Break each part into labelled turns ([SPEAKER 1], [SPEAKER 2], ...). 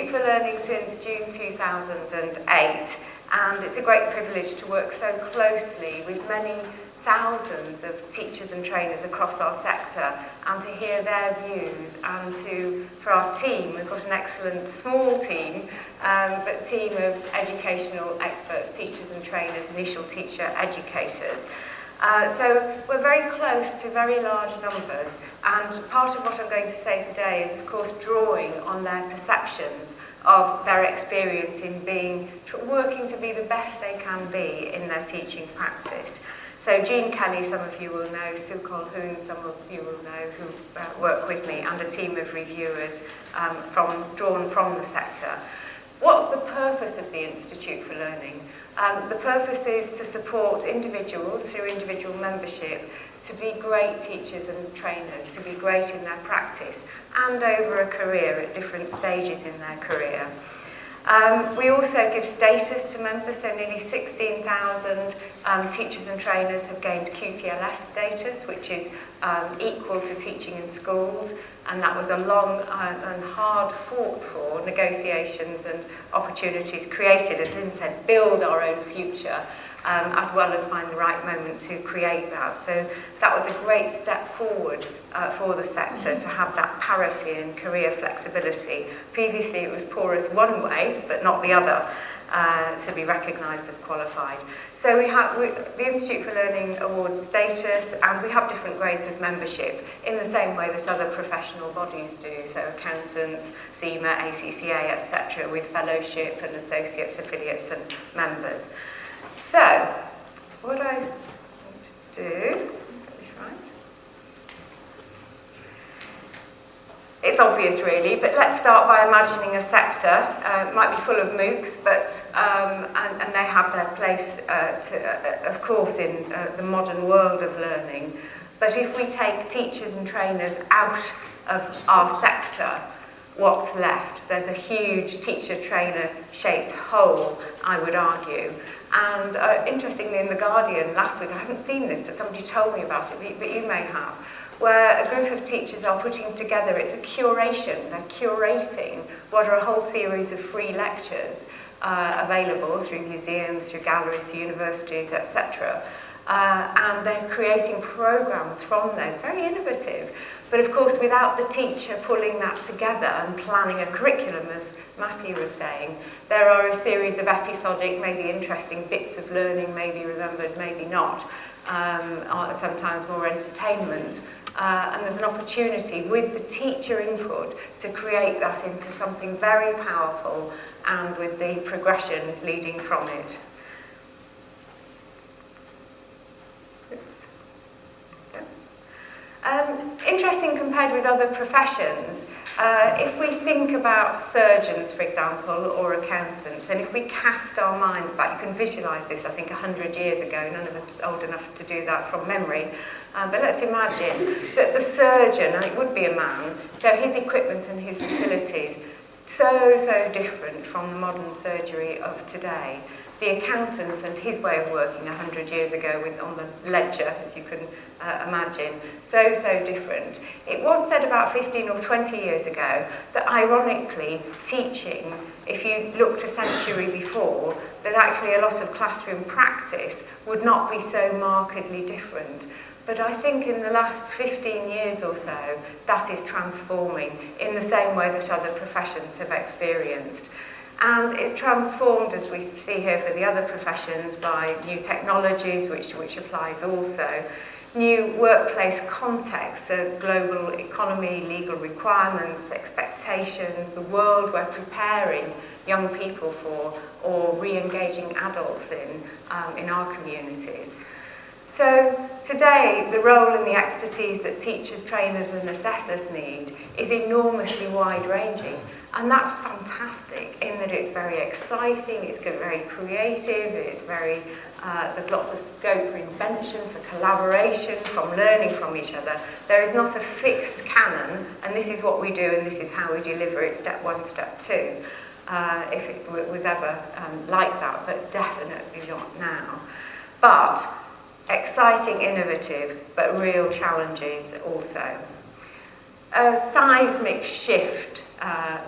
[SPEAKER 1] Institute for Learning since June 2008, and it's a great privilege to work so closely with many thousands of teachers and trainers across our sector, and to hear their views, and for our team, we've got an excellent small team, but team of educational experts, teachers and trainers, initial teacher educators. So we're very close to very large numbers, and part of what I'm going to say today is, of course, drawing on their perceptions of their experience in working to be the best they can be in their teaching practice. So Jean Kelly, some of you will know, Sue Colhoun, some of you will know, who work with me, and a team of reviewers drawn from the sector. What's the purpose of the Institute for Learning? The purpose is to support individuals through individual membership to be great teachers and trainers, to be great in their practice and over a career at different stages in their career. We also give status to members, so nearly 16,000 teachers and trainers have gained QTLS status, which is equal to teaching in schools, and that was a long and hard fought for negotiations and opportunities created, as Lynn said, build our own future, as well as find the right moment to create that. So that was a great step forward for the sector to have that parity and career flexibility. Previously it was porous one way, but not the other, to be recognised as qualified. So the Institute for Learning awards status, and we have different grades of membership in the same way that other professional bodies do, so accountants, CIMA, ACCA, etc., with fellowship and associates, affiliates and members. So, what I want to do, it's obvious really, but let's start by imagining a sector. It might be full of MOOCs, but and they have their place, of course, in the modern world of learning. But if we take teachers and trainers out of our sector, what's left? There's a huge teacher-trainer shaped hole, I would argue. And interestingly, in The Guardian last week, I haven't seen this, but somebody told me about it, but you may have, where a group of teachers are putting together, it's a curation, they're curating what are a whole series of free lectures available through museums, through galleries, through universities, etc. And they're creating programs from those, very innovative. But of course, without the teacher pulling that together and planning a curriculum, as Matthew was saying, there are a series of episodic, maybe interesting bits of learning, maybe remembered, maybe not, sometimes more entertainment. And there's an opportunity with the teacher input to create that into something very powerful, and with the progression leading from it. Interesting compared with other professions, if we think about surgeons, for example, or accountants, and if we cast our minds back, you can visualise this, I think, 100 years ago, none of us are old enough to do that from memory, but let's imagine that the surgeon, and it would be a man, so his equipment and his facilities, so different from the modern surgery of today. The accountant and his way of working 100 years ago on the ledger, as you can imagine, so different. It was said about 15 or 20 years ago that ironically teaching, if you looked a century before, that actually a lot of classroom practice would not be so markedly different. But I think in the last 15 years or so, that is transforming in the same way that other professions have experienced. And it's transformed, as we see here for the other professions, by new technologies, which applies also, new workplace contexts, so global economy, legal requirements, expectations, the world we're preparing young people for, or re-engaging adults in our communities. So today, the role and the expertise that teachers, trainers and assessors need is enormously wide-ranging. And that's fantastic in that it's very exciting, it's very creative, it's there's lots of scope for invention, for collaboration, from learning from each other. There is not a fixed canon, and this is what we do and this is how we deliver it, step one, step two, if it was ever like that, but definitely not now. But exciting, innovative, but real challenges also. a seismic shift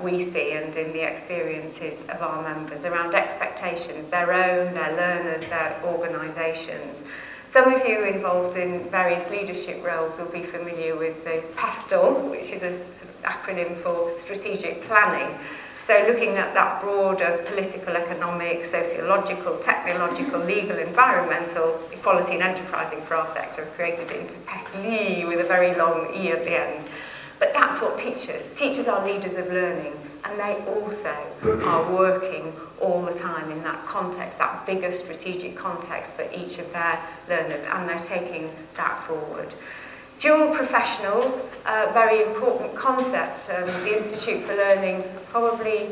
[SPEAKER 1] we see, and in the experiences of our members, around expectations, their own, their learners, their organisations. Some of you involved in various leadership roles will be familiar with the PESTLE, which is a sort of acronym for strategic planning. So looking at that broader political, economic, sociological, technological, legal, environmental, equality and enterprising for our sector, created it into PESTLE with a very long E at the end. But that's what teachers are leaders of learning, and they also are working all the time in that context, that bigger strategic context for each of their learners, and they're taking that forward. Dual professionals, a very important concept. The Institute for Learning probably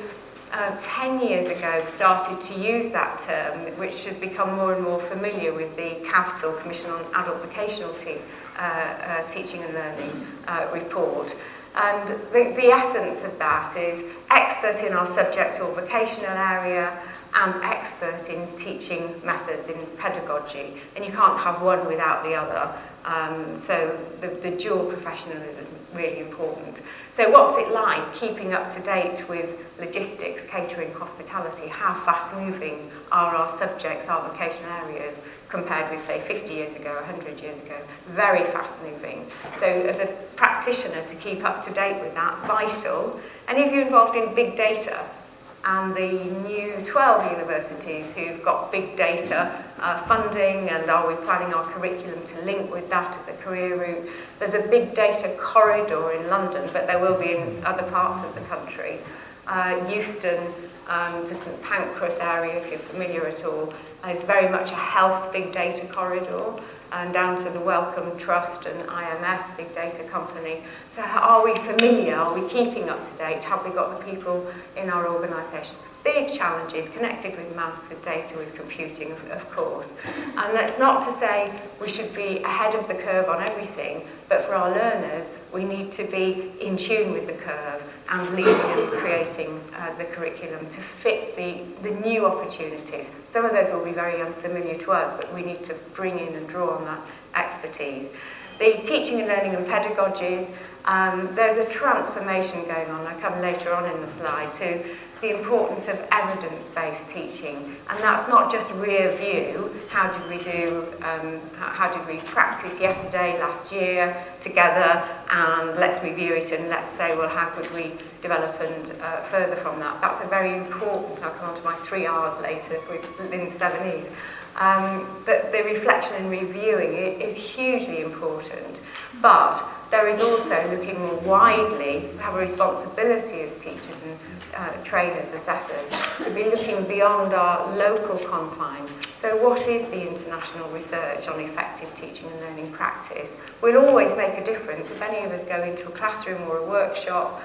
[SPEAKER 1] 10 years ago started to use that term, which has become more and more familiar with the CAVTL, Commission on Adult Vocational Teaching and Learning report. And the essence of that is expert in our subject or vocational area and expert in teaching methods, in pedagogy. And you can't have one without the other. So the dual professionalism is really important. So what's it like keeping up to date with logistics, catering, hospitality? How fast moving are our subjects, our vocational areas, compared with, say, 50 years ago, 100 years ago? Very fast moving. So as a practitioner, to keep up to date with that, vital. Any of you involved in big data? And the new 12 universities who've got big data funding, and are we planning our curriculum to link with that as a career route? There's a big data corridor in London, but there will be in other parts of the country. Euston to St Pancras area, if you're familiar at all, is very much a health big data corridor, and down to the Wellcome Trust and IMS, big data company. So are we familiar? Are we keeping up to date? Have we got the people in our organisation? Big challenges connected with maths, with data, with computing, of course. And that's not to say we should be ahead of the curve on everything, but for our learners, we need to be in tune with the curve and leading and creating the curriculum to fit the new opportunities. Some of those will be very unfamiliar to us, but we need to bring in and draw on that expertise. The teaching and learning and pedagogies, there's a transformation going on. I come later on in the slide to the importance of evidence-based teaching, and that's not just rear view. How did we do? How did we practice yesterday, last year together? And let's review it and let's say, well, how could we develop and further from that? That's a very important. I'll come on to my 3 R's later with Lynn's 7 E's. But the reflection and reviewing is hugely important. But there is also looking more widely. We have a responsibility as teachers and trainers, assessors, to be looking beyond our local confines. So what is the international research on effective teaching and learning practice? We'll always make a difference. If any of us go into a classroom or a workshop,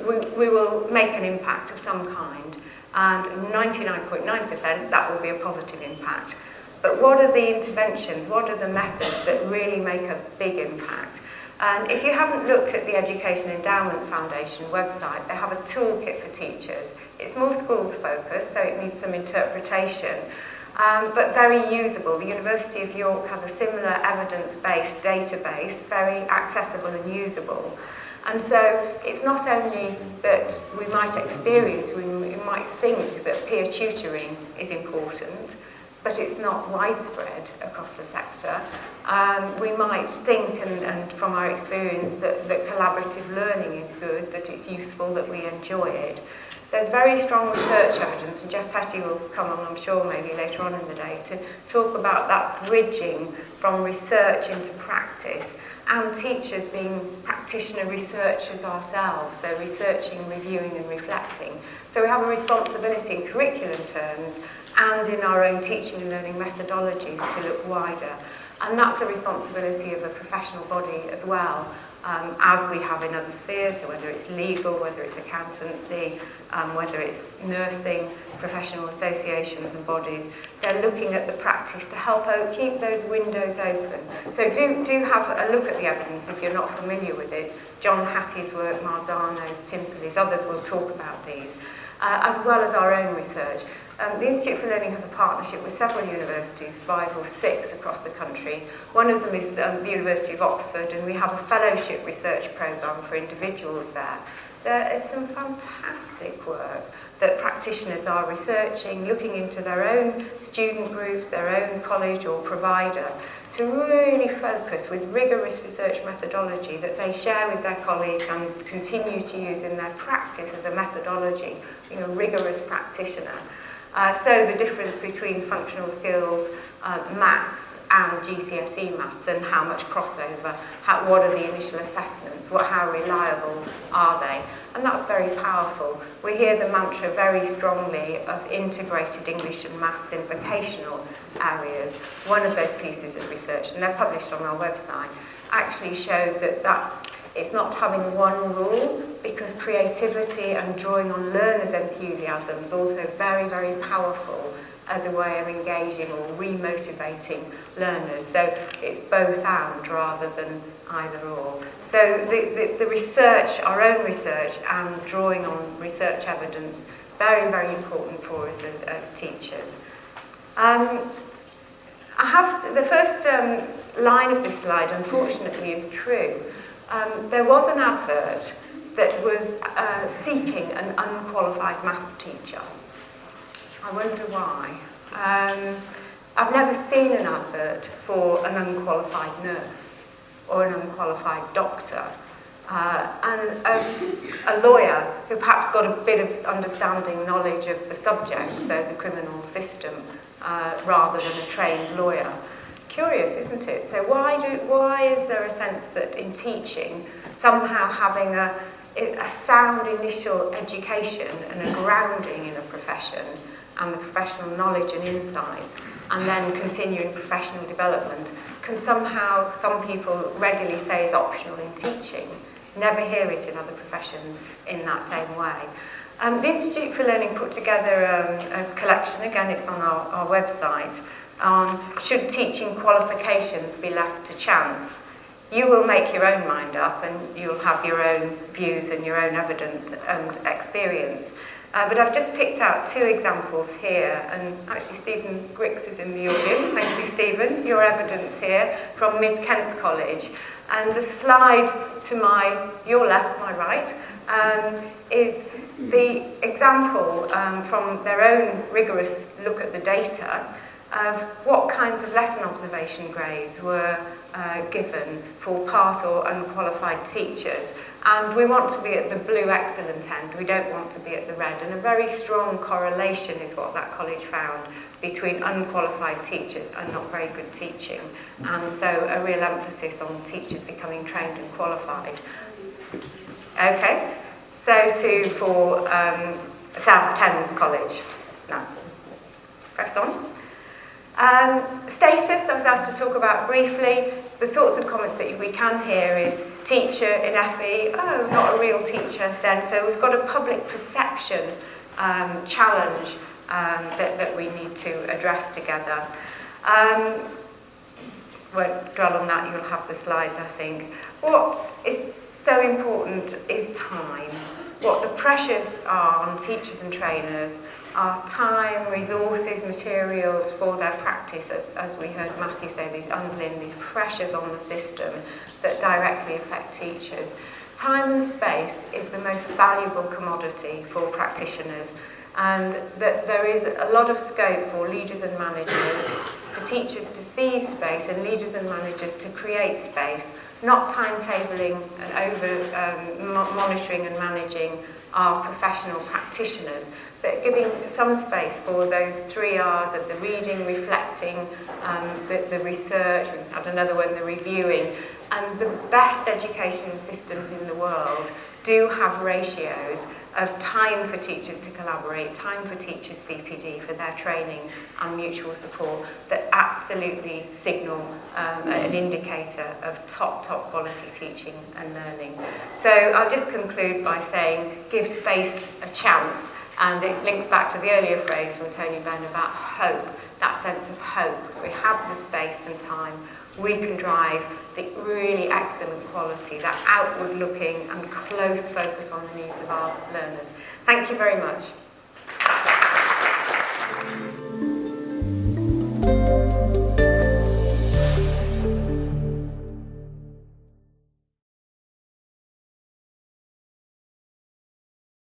[SPEAKER 1] we will make an impact of some kind. And 99.9% that will be a positive impact. But what are the interventions? What are the methods that really make a big impact? And if you haven't looked at the Education Endowment Foundation website, they have a toolkit for teachers. It's more schools focused, so it needs some interpretation, but very usable. The University of York has a similar evidence-based database, very accessible and usable. And so it's not only that we might experience, we might think that peer tutoring is important, but it's not widespread across the sector. We might think, and from our experience, that collaborative learning is good, that it's useful, that we enjoy it. There's very strong research evidence, and Jeff Petty will come on, I'm sure, maybe later on in the day, to talk about that bridging from research into practice, and teachers being practitioner researchers ourselves, so researching, reviewing and reflecting. So we have a responsibility in curriculum terms and in our own teaching and learning methodologies to look wider. And that's a responsibility of a professional body as well, as we have in other spheres, so whether it's legal, whether it's accountancy, whether it's nursing, professional associations and bodies. They're looking at the practice to help keep those windows open. So do have a look at the evidence if you're not familiar with it. John Hattie's work, Marzano's, Timperley's, others will talk about these, as well as our own research. The Institute for Learning has a partnership with several universities, 5 or 6 across the country. One of them is the University of Oxford, and we have a fellowship research programme for individuals there. There is some fantastic work that practitioners are researching, looking into their own student groups, their own college or provider, to really focus with rigorous research methodology that they share with their colleagues and continue to use in their practice as a methodology, being a rigorous practitioner. So the difference between functional skills, maths and GCSE maths, and how much crossover, what are the initial assessments, how reliable are they? And that's very powerful. We hear the mantra very strongly of integrated English and maths in vocational areas. One of those pieces of research, and they're published on our website, actually showed that it's not having one rule, because creativity and drawing on learners' enthusiasm is also very, very powerful as a way of engaging or remotivating learners. So it's both and rather than either or. So the research, our own research, and drawing on research evidence, very, very important for us as teachers. I have the first line of this slide, unfortunately, is true. There was an advert that was seeking an unqualified maths teacher. I wonder why. I've never seen an advert for an unqualified nurse or an unqualified doctor. And a lawyer who perhaps got a bit of understanding, knowledge of the subject, so the criminal system, rather than a trained lawyer. Curious, isn't it? So why is there a sense that in teaching, somehow having a sound initial education and a grounding in a profession and the professional knowledge and insights, and then continuing professional development, can somehow, some people readily say, is optional in teaching. Never hear it in other professions in that same way. The Institute for Learning put together a collection, again it's on our website, on should teaching qualifications be left to chance. You will make your own mind up and you'll have your own views and your own evidence and experience. But I've just picked out 2 examples here, and actually Stephen Grix is in the audience. Thank you, Stephen. Your evidence here from Mid-Kent College. And the slide to your left, my right, is the example from their own rigorous look at the data of what kinds of lesson observation grades were given for part or unqualified teachers. And we want to be at the blue excellent end, we don't want to be at the red. And a very strong correlation is what that college found between unqualified teachers and not very good teaching. And so a real emphasis on teachers becoming trained and qualified. Okay, so for South Thames College. Now, press on. Status, I was asked to talk about briefly. The sorts of comments that we can hear is teacher in FE, oh, not a real teacher then. So we've got a public perception challenge that we need to address together. Won't dwell on that, you'll have the slides, I think. What is so important is time. What the pressures are on teachers and trainers are time, resources, materials for their practice, as we heard Matthew say, these pressures on the system that directly affect teachers. Time and space is the most valuable commodity for practitioners, and that there is a lot of scope for leaders and managers, for teachers to seize space and leaders and managers to create space, not timetabling and over monitoring and managing our professional practitioners, but giving some space for those 3 R's of the reading, reflecting, the research, we had another one, the reviewing. And the best educational systems in the world do have ratios of time for teachers to collaborate, time for teachers CPD for their training and mutual support that absolutely signal an indicator of top quality teaching and learning. So I'll just conclude by saying give space a chance, and it links back to the earlier phrase from Toni Benn about hope, that sense of hope. If we have the space and time, we can drive the really excellent quality, that outward looking and close focus on the needs of our learners. Thank you very much.